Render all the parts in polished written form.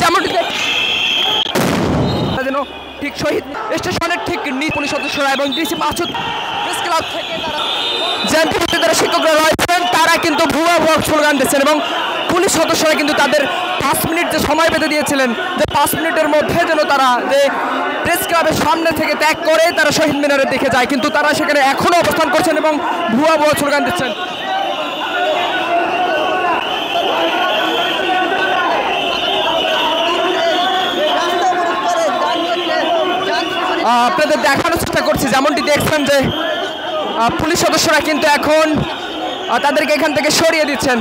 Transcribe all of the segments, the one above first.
যেমনটি যেন ঠিক শহীদ স্টেশনের ঠিক পুলিশ সদস্যরা এবং ডিসি মাসুদ প্রেস ক্লাব থেকে যারা শিক্ষকরা রয়েছেন তারা কিন্তু ভুয়া স্লোগান দিচ্ছেন এবং পুলিশ সদস্যরা কিন্তু তাদের 5 মিনিট যে সময় বেঁধে দিয়েছিলেন যে 5 মিনিটের মধ্যে যেন তারা যে প্রেস ক্লাবের সামনে থেকে ত্যাগ করে তারা শহীদ মিনারের দিকে যায়, কিন্তু তারা সেখানে এখনো অবস্থান করছেন এবং ভুয়া স্লোগান দিচ্ছেন। আপনাদের দেখানোর চেষ্টা করছি, যেমনটি দেখছেন যে পুলিশ সদস্যরা কিন্তু এখন তাদেরকে এখান থেকে সরিয়ে দিচ্ছেন।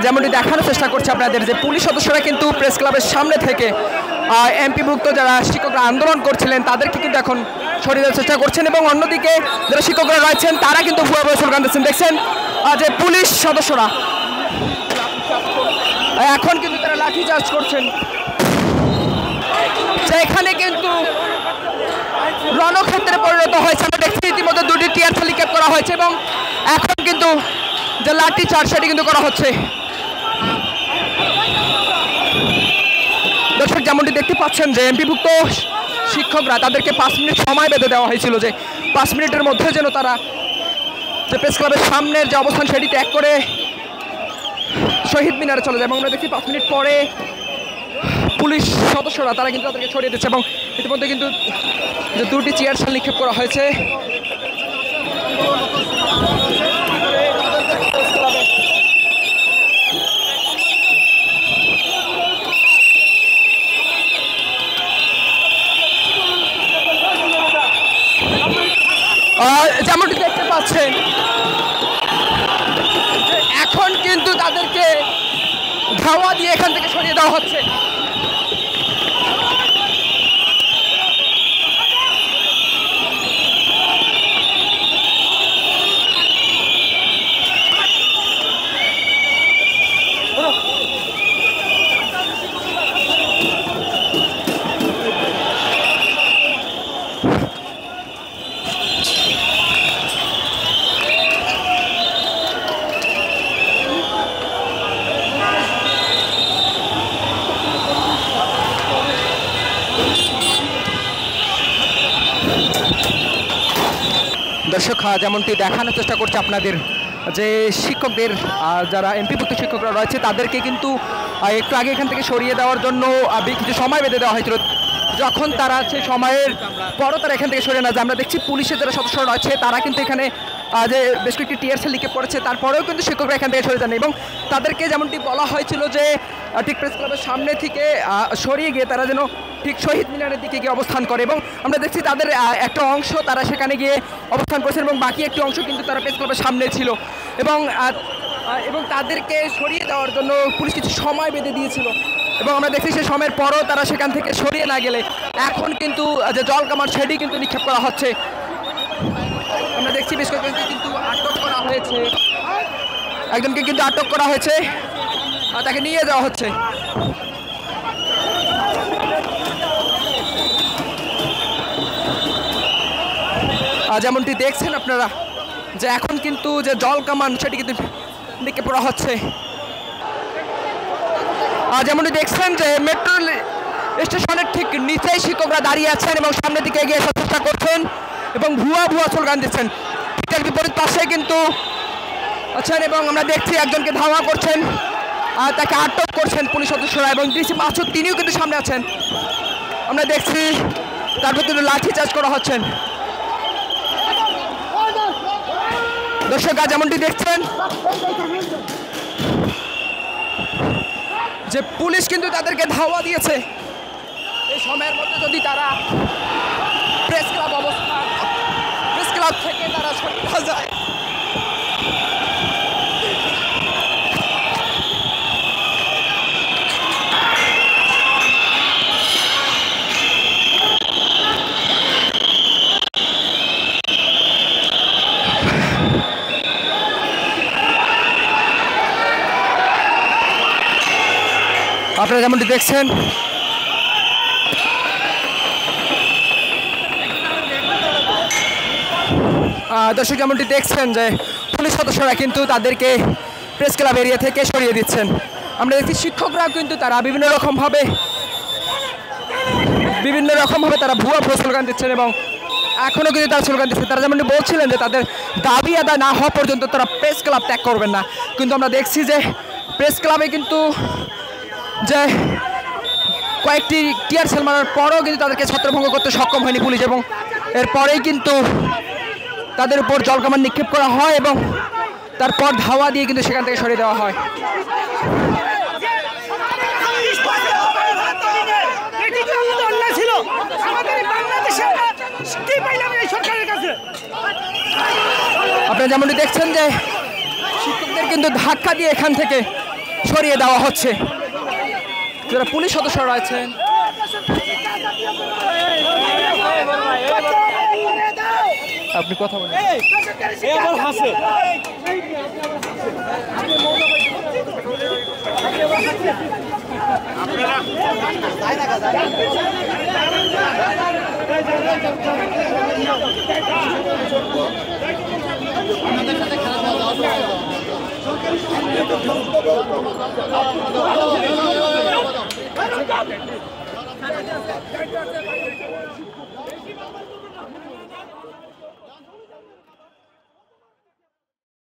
যেমনটি দেখানোর চেষ্টা করছে আপনাদের যে পুলিশ সদস্যরা কিন্তু প্রেস ক্লাবের সামনে থেকে এমপিভুক্ত যারা শিক্ষকরা আন্দোলন করছিলেন তাদেরকে কিন্তু এখন সরিয়ে দেওয়ার চেষ্টা করছেন এবং অন্যদিকে যারা শিক্ষকরা রয়েছেন তারা কিন্তু ভুয়া স্লোগান দিচ্ছেন। দেখছেন যে পুলিশ সদস্যরা এখন কিন্তু তারা লাঠিচার্জ করছেন, এখানে কিন্তু রণক্ষেত্রে পরিণত হয়েছে। আমরা দেখছি ইতিমধ্যে 2টি টিয়ার নিক্ষেপ করা হয়েছে এবং এখন কিন্তু যে লাঠিচার্জ সেটি কিন্তু করা হচ্ছে। দর্শক যেমনটি দেখতে পাচ্ছেন যে এমপিভুক্ত শিক্ষকরা তাদেরকে 5 মিনিট সময় বেঁধে দেওয়া হয়েছিল যে 5 মিনিটের মধ্যে যেন তারা যে প্রেস ক্লাবের সামনের যে অবস্থান সেটি ত্যাগ করে শহীদ মিনারে চলে যায় এবং আমরা দেখি 5 মিনিট পরে পুলিশ সদস্যরা তারা কিন্তু তাদেরকে ছড়িয়ে দিচ্ছে এবং ইতিমধ্যে কিন্তু যে 2টি চেয়ার নিক্ষেপ করা হয়েছে। যেমনটি দেখতে পাচ্ছেন এখন কিন্তু তাদেরকে ধাওয়া দিয়ে এখান থেকে সরিয়ে দেওয়া হচ্ছে। দর্শক যেমনটি দেখানোর চেষ্টা করছে আপনাদের যে শিক্ষকদের যারা এমপিভুক্ত শিক্ষকরা রয়েছে তাদেরকে কিন্তু একটু আগে এখান থেকে সরিয়ে দেওয়ার জন্য কিছু সময় বেঁধে দেওয়া হয়েছিল, যখন তারা সেই সময়ের পরও তারা এখান থেকে সরিয়ে না যায়। আমরা দেখছি পুলিশের যারা সদস্যরা রয়েছে তারা কিন্তু এখানে যে বেশ কয়েকটি টিয়ারসেল লিখে পড়েছে, তারপরেও কিন্তু শিক্ষকরা এখান থেকে সরে যান এবং তাদেরকে যেমনটি বলা হয়েছিল যে ঠিক প্রেস ক্লাবের সামনে থেকে সরিয়ে গিয়ে তারা যেন ঠিক শহীদ মিনারের দিকে গিয়ে অবস্থান করে এবং আমরা দেখছি তাদের একটা অংশ তারা সেখানে গিয়ে অবস্থান করেছেন এবং বাকি একটি অংশ কিন্তু তারা প্রেস ক্লাবের সামনে ছিল এবং তাদেরকে সরিয়ে দেওয়ার জন্য পুলিশ কিছু সময় বেঁধে দিয়েছিল এবং আমরা দেখছি সেই সময়ের পরও তারা সেখান থেকে সরিয়ে না গেলে এখন কিন্তু যে জল কামান সেটি কিন্তু নিক্ষেপ করা হচ্ছে। আমরা দেখছি বেশ কয়েকজনকে কিন্তু আটক করা হয়েছে, একজনকে কিন্তু আটক করা হয়েছে আর তাকে নিয়ে যাওয়া হচ্ছে। যেমনটি দেখছেন আপনারা যে এখন কিন্তু যে জল কামান সেটি কিন্তু নিক্ষেপ করা হচ্ছে। যেমনটি দেখছেন যে মেট্রো স্টেশনের ঠিক নিচেই শিক্ষকরা দাঁড়িয়ে আছেন এবং সামনের দিকে এগিয়ে আসার চেষ্টা করছেন এবং ভুয়া স্লোগান দিচ্ছেন। ঠিক বিপরীত পাশে কিন্তু আছেন এবং আমরা দেখছি একজনকে ধাওয়া করছেন, তাকে আটক করছেন পুলিশ সদস্যরা এবং ডিসি মাসুদ তিনিও কিন্তু সামনে আছেন। আমরা দেখছি তার ভিতরে লাঠিচার্জ করা হচ্ছেন। দর্শক যেমনটি দেখছেন যে পুলিশ কিন্তু তাদেরকে ধাওয়া দিয়েছে, এই সময়ের মধ্যে যদি তারা প্রেস ক্লাব থেকে তারা সরে যায়। আপনারা যেমনটি দেখছেন দর্শক যেমনটি দেখছেন যে পুলিশ সদস্যরা কিন্তু তাদেরকে প্রেস ক্লাব এরিয়া থেকে সরিয়ে দিচ্ছেন। আমরা দেখছি শিক্ষকরা কিন্তু তারা বিভিন্ন রকমভাবে তারা ভুয়া স্লোগান দিচ্ছেন এবং এখনও কিন্তু তারা স্লোগান দিচ্ছে। তারা যেমনটি বলছিলেন যে তাদের দাবি আদায় না হওয়া পর্যন্ত তারা প্রেস ক্লাব ত্যাগ করবেন না, কিন্তু আমরা দেখছি যে প্রেস ক্লাবে কিন্তু যে কয়েকটি টিয়ার সেল মারার পরও কিন্তু তাদেরকে ছত্রভঙ্গ করতে সক্ষম হয়নি পুলিশ, এবং এরপরেই কিন্তু তাদের উপর জলকামান নিক্ষেপ করা হয় এবং তারপর ধাওয়া দিয়ে কিন্তু সেখান থেকে সরিয়ে দেওয়া হয়। আপনারা যেমনটি দেখছেন যে শিক্ষকদের কিন্তু ধাক্কা দিয়ে এখান থেকে সরিয়ে দেওয়া হচ্ছে। যারা পুলিশ সদস্য রয়েছেন আপনি কথা বলেন। আমাদের সাথে খেলা